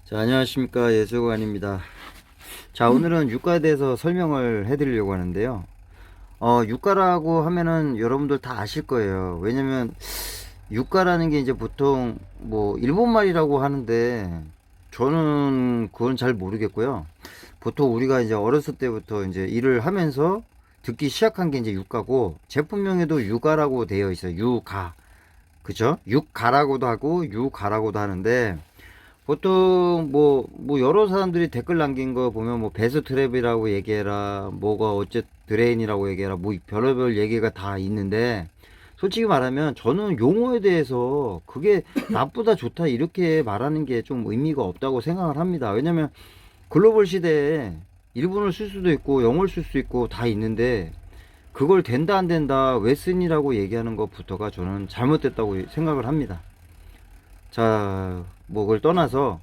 자, 안녕하십니까. 예수관입니다. 자, 오늘은 유가에 대해서 설명을 해드리려고 하는데요. 유가라고 하면은 여러분들 다 아실 거예요. 왜냐면 유가라는 게 이제 보통 뭐 일본말이라고 하는데 저는 그건 잘 모르겠고요. 보통 우리가 이제 어렸을 때부터 이제 일을 하면서 듣기 시작한 게 이제 유가고, 제품명에도 유가라고 되어 있어요. 유가. 그죠? 육가라고도 하고 유가라고도 하는데, 보통 뭐 여러 사람들이 댓글 남긴 거 보면 뭐 베스 트랩이라고 얘기해라, 뭐가 어째 드레인이라고 얘기해라, 뭐 별의별 얘기가 다 있는데, 솔직히 말하면 저는 용어에 대해서 그게 나쁘다 좋다 이렇게 말하는 게 좀 의미가 없다고 생각을 합니다. 왜냐면 글로벌 시대에 일본어를 쓸 수도 있고 영어를 쓸 수 있고 다 있는데, 그걸 된다 안 된다 웨슨이라고 얘기하는 것부터가 저는 잘못됐다고 생각을 합니다. 자, 뭐 그걸 떠나서,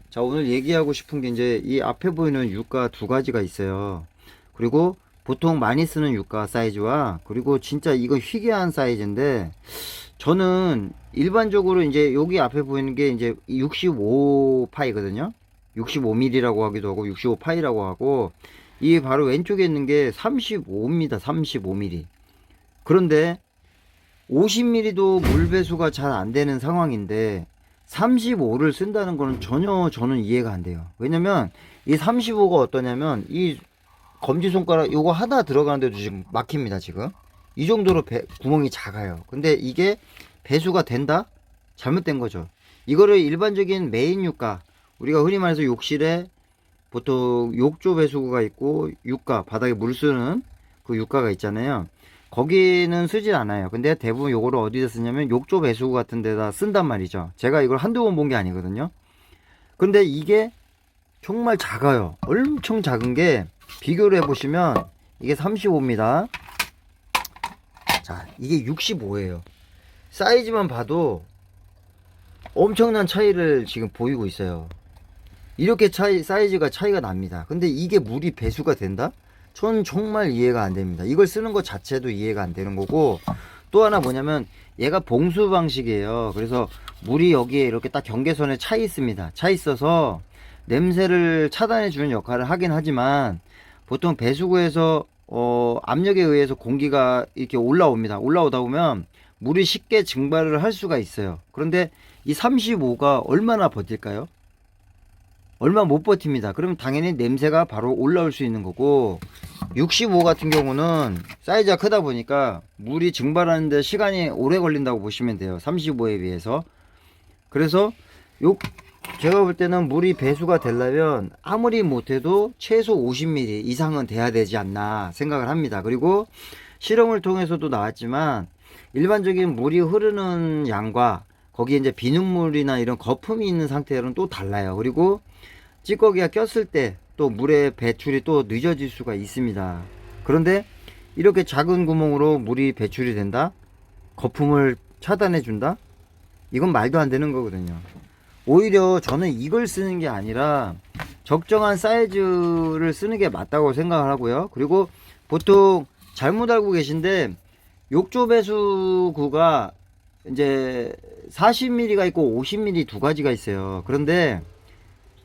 자, 오늘 얘기하고 싶은 게 이제 이 앞에 보이는 유가 두 가지가 있어요. 그리고 보통 많이 쓰는 유가 사이즈와, 그리고 진짜 이거 희귀한 사이즈인데, 저는 일반적으로 이제 여기 앞에 보이는 게 이제 65파이거든요. 65mm라고 하기도 하고 65파이라고 하고, 이 바로 왼쪽에 있는 게 35입니다. 35mm. 그런데 50mm도 물 배수가 잘 안 되는 상황인데 35를 쓴다는 거는 전혀 저는 이해가 안 돼요. 왜냐면 이 35가 어떠냐면, 이 검지손가락 요거 하나 들어가는데도 지금 막힙니다. 지금 이 정도로 구멍이 작아요. 근데 이게 배수가 된다? 잘못된 거죠. 이거를 일반적인 메인 유가, 우리가 흔히 말해서 욕실에 보통 욕조 배수구가 있고 유가, 바닥에 물 쓰는 그 유가가 있잖아요. 거기는 쓰질 않아요. 근데 대부분 요거를 어디서 쓰냐면 욕조 배수구 같은 데다 쓴단 말이죠. 제가 이걸 한두 번 본 게 아니거든요. 근데 이게 정말 작아요. 엄청 작은 게, 비교를 해보시면 이게 35입니다. 자, 이게 65예요. 사이즈만 봐도 엄청난 차이를 지금 보이고 있어요. 이렇게 사이즈가 차이가 납니다. 근데 이게 물이 배수가 된다? 전 정말 이해가 안 됩니다. 이걸 쓰는 것 자체도 이해가 안 되는 거고, 또 하나 뭐냐면 얘가 봉수 방식이에요. 그래서 물이 여기에 이렇게 딱 경계선에 차 있습니다. 차 있어서 냄새를 차단해 주는 역할을 하긴 하지만, 보통 배수구에서 압력에 의해서 공기가 이렇게 올라옵니다. 올라오다 보면 물이 쉽게 증발을 할 수가 있어요. 그런데 이 35가 얼마나 버틸까요? 얼마 못 버팁니다. 그러면 당연히 냄새가 바로 올라올 수 있는 거고, 65 같은 경우는 사이즈가 크다 보니까 물이 증발하는데 시간이 오래 걸린다고 보시면 돼요. 35에 비해서. 그래서 제가 볼 때는 물이 배수가 되려면 아무리 못해도 최소 50mm 이상은 돼야 되지 않나 생각을 합니다. 그리고 실험을 통해서도 나왔지만, 일반적인 물이 흐르는 양과 거기에 이제 비눗물이나 이런 거품이 있는 상태로는 또 달라요. 그리고 찌꺼기가 꼈을 때 또 물의 배출이 또 늦어질 수가 있습니다. 그런데 이렇게 작은 구멍으로 물이 배출이 된다? 거품을 차단해 준다? 이건 말도 안 되는 거거든요. 오히려 저는 이걸 쓰는 게 아니라 적정한 사이즈를 쓰는 게 맞다고 생각을 하고요. 그리고 보통 잘못 알고 계신데, 욕조 배수구가 이제 40mm가 있고 50mm 두 가지가 있어요. 그런데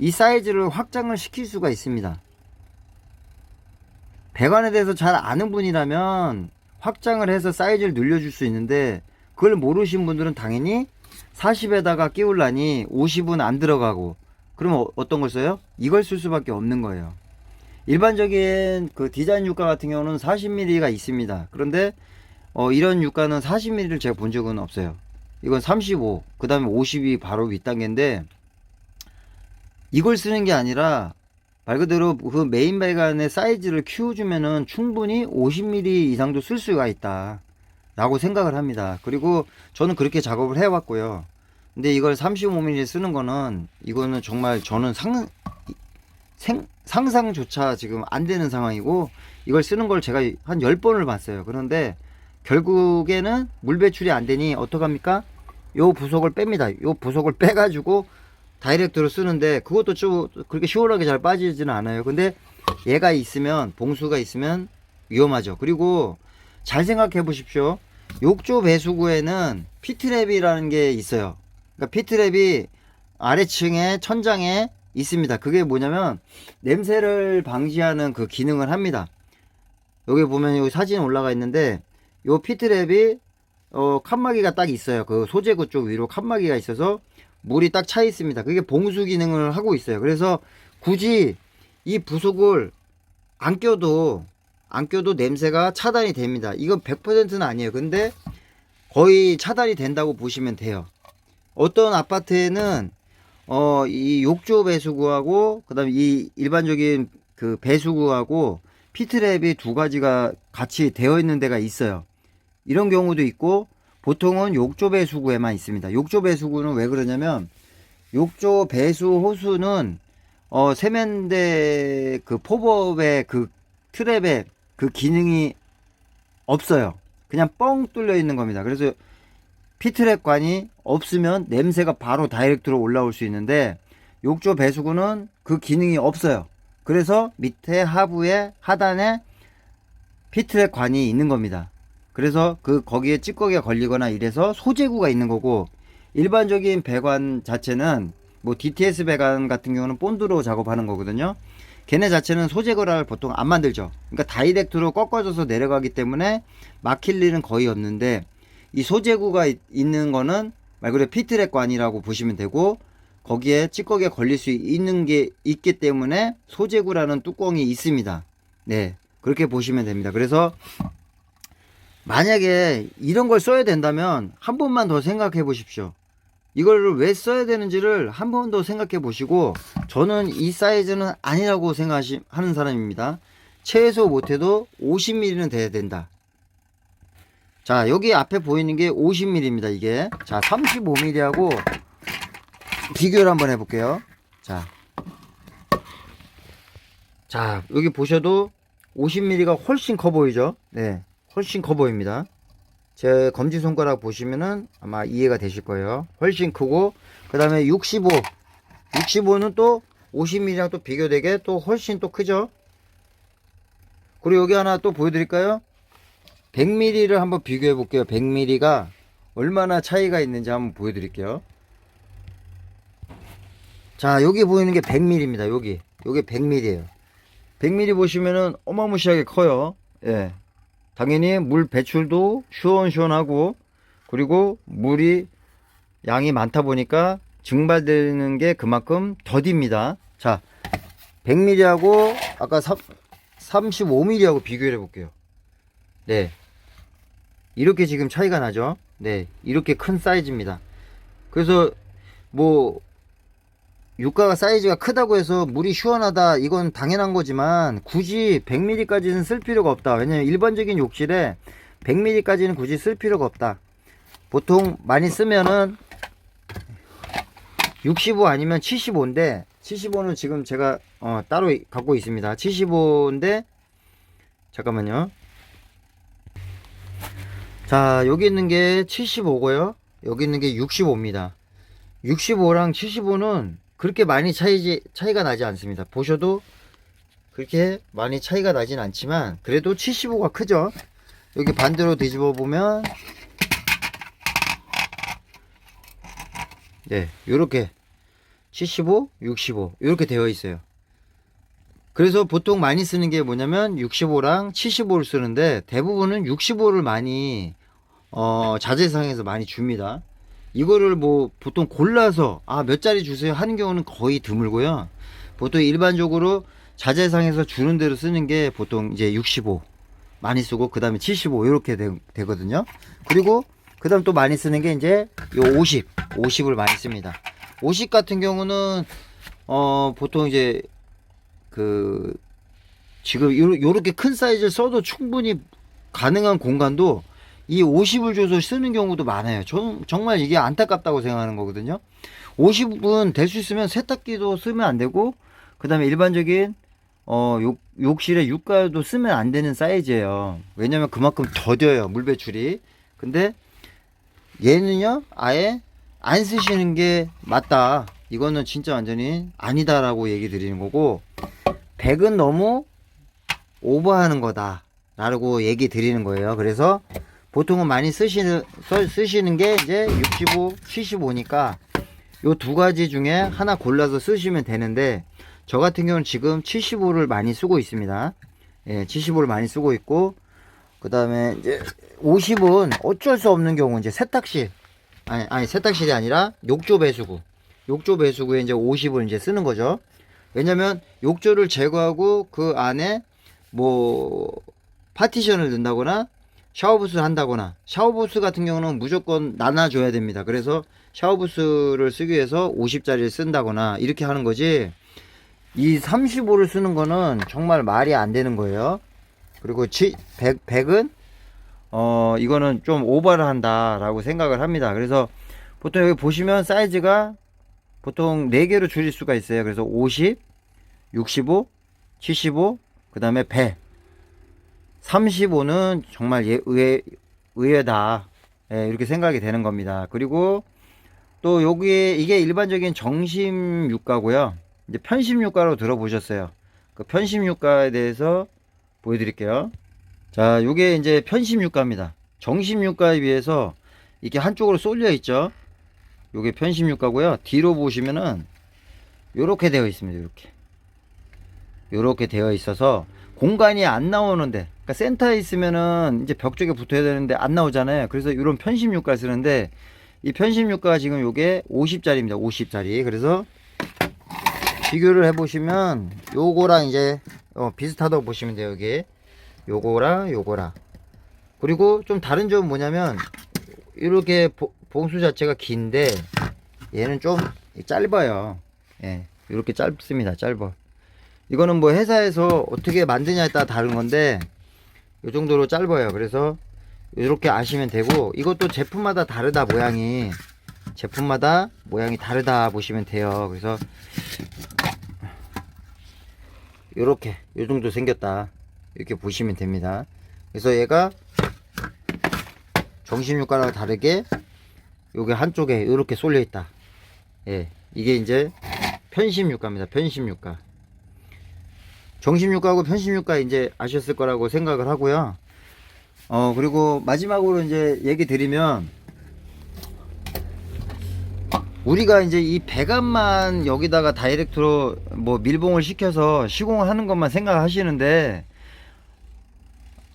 이 사이즈를 확장을 시킬 수가 있습니다. 배관에 대해서 잘 아는 분이라면 확장을 해서 사이즈를 늘려줄 수 있는데, 그걸 모르신 분들은 당연히 40에다가 끼울라니 50은 안 들어가고, 그러면 어떤 걸 써요? 이걸 쓸 수밖에 없는 거예요. 일반적인 그 디자인 유가 같은 경우는 40mm가 있습니다. 그런데 이런 유가는 40mm를 제가 본 적은 없어요. 이건 35, 그 다음에 50이 바로 윗단계인데, 이걸 쓰는 게 아니라 말 그대로 그 메인 배관의 사이즈를 키워주면은 충분히 50mm 이상도 쓸 수가 있다 라고 생각을 합니다. 그리고 저는 그렇게 작업을 해왔고요. 근데 이걸 35mm 쓰는 거는, 이거는 정말 저는 상상조차 지금 안 되는 상황이고, 이걸 쓰는 걸 제가 한 10번을 봤어요. 그런데 결국에는 물 배출이 안 되니 어떡합니까? 요 부속을 뺍니다. 요 부속을 빼가지고 다이렉트로 쓰는데, 그것도 좀 그렇게 시원하게 잘 빠지지는 않아요. 근데 얘가 있으면, 봉수가 있으면 위험하죠. 그리고 잘 생각해 보십시오. 욕조 배수구에는 피트랩이라는 게 있어요. 그러니까 피트랩이 아래층에 천장에 있습니다. 그게 뭐냐면 냄새를 방지하는 그 기능을 합니다. 여기 보면 여기 사진 올라가 있는데 요 피트랩이 칸막이가 딱 있어요. 그 소재구 쪽 위로 칸막이가 있어서 물이 딱 차 있습니다. 그게 봉수 기능을 하고 있어요. 그래서 굳이 이 부속을 안 껴도 냄새가 차단이 됩니다. 이건 100%는 아니에요. 근데 거의 차단이 된다고 보시면 돼요. 어떤 아파트에는 이 욕조 배수구하고 그다음에 이 일반적인 그 배수구하고 피트랩이 두 가지가 같이 되어 있는 데가 있어요. 이런 경우도 있고 보통은 욕조 배수구에만 있습니다. 욕조 배수구는 왜 그러냐면 욕조 배수 호수는 세면대 그 팝업의 그 트랩에 그 기능이 없어요. 그냥 뻥 뚫려 있는 겁니다. 그래서 피트랩 관이 없으면 냄새가 바로 다이렉트로 올라올 수 있는데 욕조 배수구는 그 기능이 없어요. 그래서 밑에 하부에 하단에 피트랩 관이 있는 겁니다. 그래서 거기에 찌꺼기가 걸리거나 이래서 소재구가 있는 거고, 일반적인 배관 자체는 뭐 DTS 배관 같은 경우는 본드로 작업하는 거거든요. 걔네 자체는 소재구를 보통 안 만들죠. 그러니까 다이렉트로 꺾어져서 내려가기 때문에 막힐 일은 거의 없는데, 이 소재구가 있는 거는 말 그대로 피트랩 관이라고 보시면 되고, 거기에 찌꺼기가 걸릴 수 있는 게 있기 때문에 소재구라는 뚜껑이 있습니다. 네, 그렇게 보시면 됩니다. 그래서 만약에 이런 걸 써야 된다면 한 번만 더 생각해 보십시오. 이걸 왜 써야 되는지를 한 번 더 생각해 보시고, 저는 이 사이즈는 아니라고 생각하는 사람입니다. 최소 못해도 50mm는 돼야 된다. 자, 여기 앞에 보이는 게 50mm입니다. 이게 자 35mm하고 비교를 한번 해볼게요. 자 여기 보셔도 50mm가 훨씬 커 보이죠. 네, 훨씬 커 보입니다. 제 검지손가락 보시면은 아마 이해가 되실 거예요. 훨씬 크고, 그 다음에 65는 또 50mm랑 또 비교되게 또 훨씬 또 크죠. 그리고 여기 하나 또 보여드릴까요? 100mm를 한번 비교해 볼게요. 100mm가 얼마나 차이가 있는지 한번 보여드릴게요. 자, 여기 보이는 게 100mm입니다. 요게 100mm예요. 100mm 보시면은 어마무시하게 커요. 예. 당연히 물 배출도 시원시원하고, 그리고 물이 양이 많다 보니까 증발되는 게 그만큼 더딥니다. 자, 100mm하고 아까 35mm하고 비교를 해볼게요. 네, 이렇게 지금 차이가 나죠. 네, 이렇게 큰 사이즈입니다. 그래서 뭐 유가가 사이즈가 크다고 해서 물이 시원하다, 이건 당연한 거지만 굳이 100mm까지는 쓸 필요가 없다. 왜냐면 일반적인 욕실에 100mm까지는 굳이 쓸 필요가 없다. 보통 많이 쓰면은 65 아니면 75인데, 75는 지금 제가 따로 갖고 있습니다. 75인데 잠깐만요. 자, 여기 있는 게 75고요. 여기 있는 게 65입니다. 65랑 75는 그렇게 많이 차이가 나지 않습니다. 보셔도 그렇게 많이 차이가 나진 않지만 그래도 75가 크죠. 여기 반대로 뒤집어 보면 네, 요렇게 75, 65 이렇게 되어 있어요. 그래서 보통 많이 쓰는 게 뭐냐면 65랑 75를 쓰는데, 대부분은 65를 많이 자재상에서 많이 줍니다. 이거를 뭐 보통 골라서 몇 자리 주세요 하는 경우는 거의 드물고요. 보통 일반적으로 자재상에서 주는 대로 쓰는 게 보통 이제 65 많이 쓰고, 그 다음에 75 이렇게 되거든요. 그리고 그 다음 또 많이 쓰는 게 이제 요 50을 많이 씁니다. 50 같은 경우는 보통 이제 지금 요렇게 큰 사이즈를 써도 충분히 가능한 공간도 이 50을 줘서 쓰는 경우도 많아요. 저는 정말 이게 안타깝다고 생각하는 거거든요. 50은 될 수 있으면 세탁기도 쓰면 안 되고, 그 다음에 일반적인 욕실에 유가도 쓰면 안 되는 사이즈예요. 왜냐면 그만큼 더뎌요, 물 배출이. 근데 얘는요 아예 안 쓰시는 게 맞다. 이거는 진짜 완전히 아니다라고 얘기 드리는 거고, 100은 너무 오버하는 거다 라고 얘기 드리는 거예요. 그래서 보통은 많이 쓰시는 게 이제 65, 75니까 요 두 가지 중에 하나 골라서 쓰시면 되는데, 저 같은 경우는 지금 75를 많이 쓰고 있습니다. 예, 75를 많이 쓰고 있고, 그 다음에 이제 50은 어쩔 수 없는 경우 이제 세탁실, 아니 세탁실이 아니라 욕조 배수구, 욕조 배수구에 이제 50을 이제 쓰는 거죠. 왜냐면 욕조를 제거하고 그 안에 뭐 파티션을 넣는다거나 샤워부스를 한다거나, 샤워부스 같은 경우는 무조건 나눠줘야 됩니다. 그래서 샤워부스를 쓰기 위해서 50짜리를 쓴다거나 이렇게 하는 거지, 이 35를 쓰는 거는 정말 말이 안 되는 거예요. 그리고 100은 이거는 좀 오버를 한다 라고 생각을 합니다. 그래서 보통 여기 보시면 사이즈가 보통 4개로 줄일 수가 있어요. 그래서 50, 65, 75, 그 다음에 100, 35는 정말 의외다, 예, 이렇게 생각이 되는 겁니다. 그리고 또 여기에 이게 일반적인 정심 유가고요. 이제 편심 유가로 들어보셨어요. 그 편심 유가에 대해서 보여드릴게요. 자, 요게 이제 편심 유가입니다. 정심 유가에 비해서 이게 한쪽으로 쏠려 있죠. 요게 편심 유가고요. 뒤로 보시면은 요렇게 되어 있습니다. 요렇게 되어 있어서 공간이 안 나오는데, 그러니까 센터에 있으면은 이제 벽 쪽에 붙어야 되는데 안 나오잖아요. 그래서 이런 편심 유가를 쓰는데, 이 편심 유가가 지금 요게 50짜리입니다. 50짜리. 그래서 비교를 해보시면 요거랑 이제 비슷하다고 보시면 돼요. 여기 요거랑. 그리고 좀 다른 점은 뭐냐면, 이렇게 봉수 자체가 긴데 얘는 좀 짧아요. 예, 이렇게 짧습니다. 짧아. 이거는 뭐 회사에서 어떻게 만드냐에 따라 다른 건데 이 정도로 짧아요. 그래서 이렇게 아시면 되고, 이것도 제품마다 다르다, 모양이. 제품마다 모양이 다르다 보시면 돼요. 그래서 이렇게 이 정도 생겼다, 이렇게 보시면 됩니다. 그래서 얘가 정심유가랑 다르게 요게 한쪽에 이렇게 쏠려 있다. 예, 이게 이제 편심유가입니다. 편심유가. 정심유가하고 편심유가 이제 아셨을 거라고 생각을 하고요. 그리고 마지막으로 이제 얘기 드리면, 우리가 이제 이 배관만 여기다가 다이렉트로 뭐 밀봉을 시켜서 시공을 하는 것만 생각하시는데,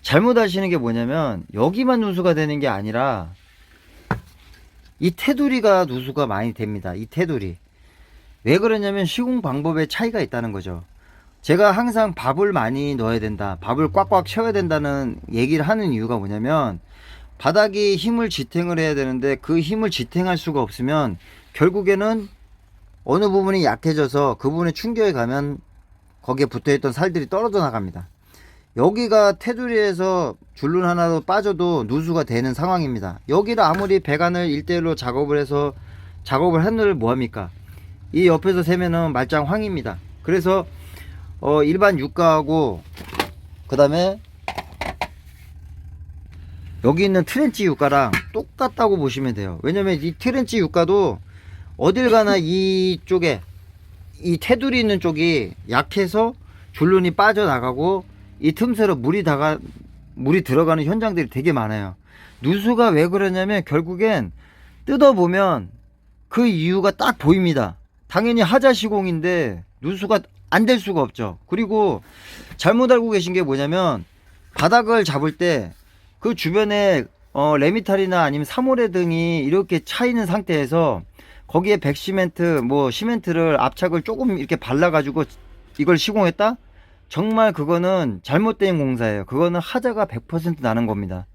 잘못 하시는 게 뭐냐면, 여기만 누수가 되는 게 아니라 이 테두리가 누수가 많이 됩니다. 이 테두리. 왜 그러냐면 시공 방법에 차이가 있다는 거죠. 제가 항상 밥을 많이 넣어야 된다, 밥을 꽉꽉 채워야 된다는 얘기를 하는 이유가 뭐냐면, 바닥이 힘을 지탱을 해야 되는데 그 힘을 지탱할 수가 없으면 결국에는 어느 부분이 약해져서 그 부분에 충격이 가면 거기에 붙어있던 살들이 떨어져 나갑니다. 여기가 테두리에서 줄눈 하나로 빠져도 누수가 되는 상황입니다. 여기를 아무리 배관을 1대1로 작업을 해서 작업을 한들 뭐합니까? 이 옆에서 세면은 말짱 황입니다. 그래서 일반 유가하고 그 다음에 여기 있는 트렌치 유가랑 똑같다고 보시면 돼요. 왜냐면 이 트렌치 유가도 어딜 가나 이쪽에 이 테두리 있는 쪽이 약해서 줄눈이 빠져나가고 이 틈새로 물이 들어가는 현장들이 되게 많아요. 누수가 왜 그러냐면 결국엔 뜯어보면 그 이유가 딱 보입니다. 당연히 하자 시공인데 누수가 안 될 수가 없죠. 그리고 잘못 알고 계신 게 뭐냐면, 바닥을 잡을 때 그 주변에 레미탈이나 아니면 사모레 등이 이렇게 차 있는 상태에서 거기에 백시멘트 뭐 시멘트를 압착을 조금 이렇게 발라 가지고 이걸 시공했다? 정말 그거는 잘못된 공사예요. 그거는 하자가 100% 나는 겁니다.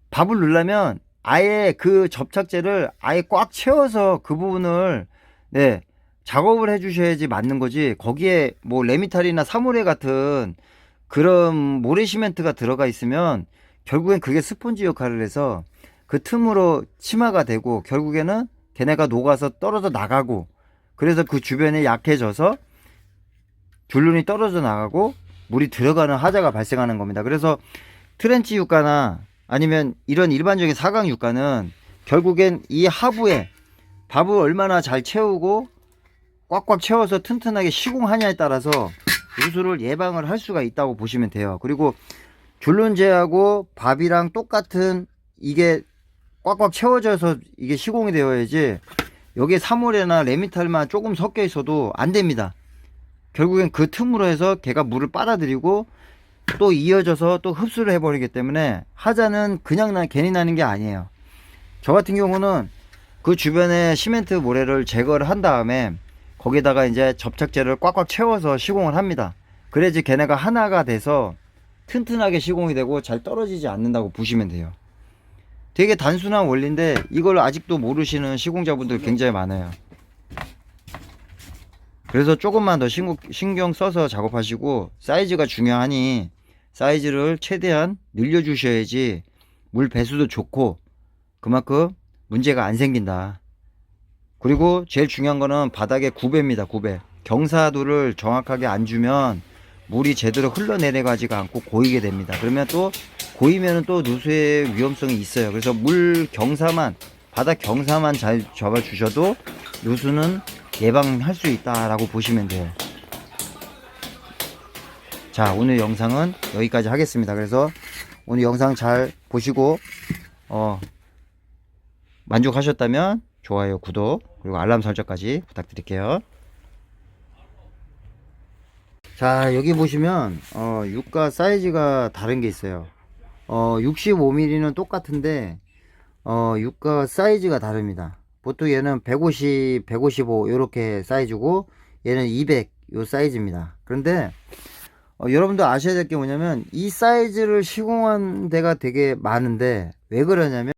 밥을 넣으려면 아예 그 접착제를 아예 꽉 채워서 그 부분을 작업을 해 주셔야지 맞는 거지, 거기에 뭐 레미탈이나 사모레 같은 그런 모래 시멘트가 들어가 있으면 결국엔 그게 스펀지 역할을 해서 그 틈으로 침하가 되고 결국에는 걔네가 녹아서 떨어져 나가고, 그래서 그 주변에 약해져서 줄눈이 떨어져 나가고 물이 들어가는 하자가 발생하는 겁니다. 그래서 트렌치 유가나 아니면 이런 일반적인 사각 유가는 결국엔 이 하부에 밥을 얼마나 잘 채우고 꽉꽉 채워서 튼튼하게 시공하냐에 따라서 누수를 예방을 할 수가 있다고 보시면 돼요. 그리고 줄눈제하고 밥이랑 똑같은, 이게 꽉꽉 채워져서 이게 시공이 되어야지, 여기에 사몰이나 레미탈만 조금 섞여 있어도 안 됩니다. 결국엔 그 틈으로 해서 걔가 물을 빨아들이고 또 이어져서 또 흡수를 해버리기 때문에 하자는 그냥 괜히 나는 게 아니에요. 저 같은 경우는 그 주변에 시멘트 모래를 제거를 한 다음에 거기다가 이제 접착제를 꽉꽉 채워서 시공을 합니다. 그래야지 걔네가 하나가 돼서 튼튼하게 시공이 되고 잘 떨어지지 않는다고 보시면 돼요. 되게 단순한 원리인데 이걸 아직도 모르시는 시공자분들 굉장히 많아요. 그래서 조금만 더 신경 써서 작업하시고, 사이즈가 중요하니 사이즈를 최대한 늘려 주셔야지 물 배수도 좋고 그만큼 문제가 안 생긴다. 그리고 제일 중요한 거는 바닥의 구배입니다. 구배. 경사도를 정확하게 안 주면 물이 제대로 흘러내려가지가 않고 고이게 됩니다. 그러면 또 고이면 또 누수의 위험성이 있어요. 그래서 물 경사만, 바닥 경사만 잘 잡아 주셔도 누수는 예방할 수 있다라고 보시면 돼요. 자, 오늘 영상은 여기까지 하겠습니다. 그래서 오늘 영상 잘 보시고 만족하셨다면 좋아요, 구독, 그리고 알람 설정까지 부탁드릴게요. 자, 여기 보시면 유가 사이즈가 다른 게 있어요. 65mm는 똑같은데 유가 사이즈가 다릅니다. 보통 얘는 150, 155 이렇게 사이즈고 얘는 200 요 사이즈입니다. 그런데 여러분도 아셔야 될 게 뭐냐면 이 사이즈를 시공한 데가 되게 많은데 왜 그러냐면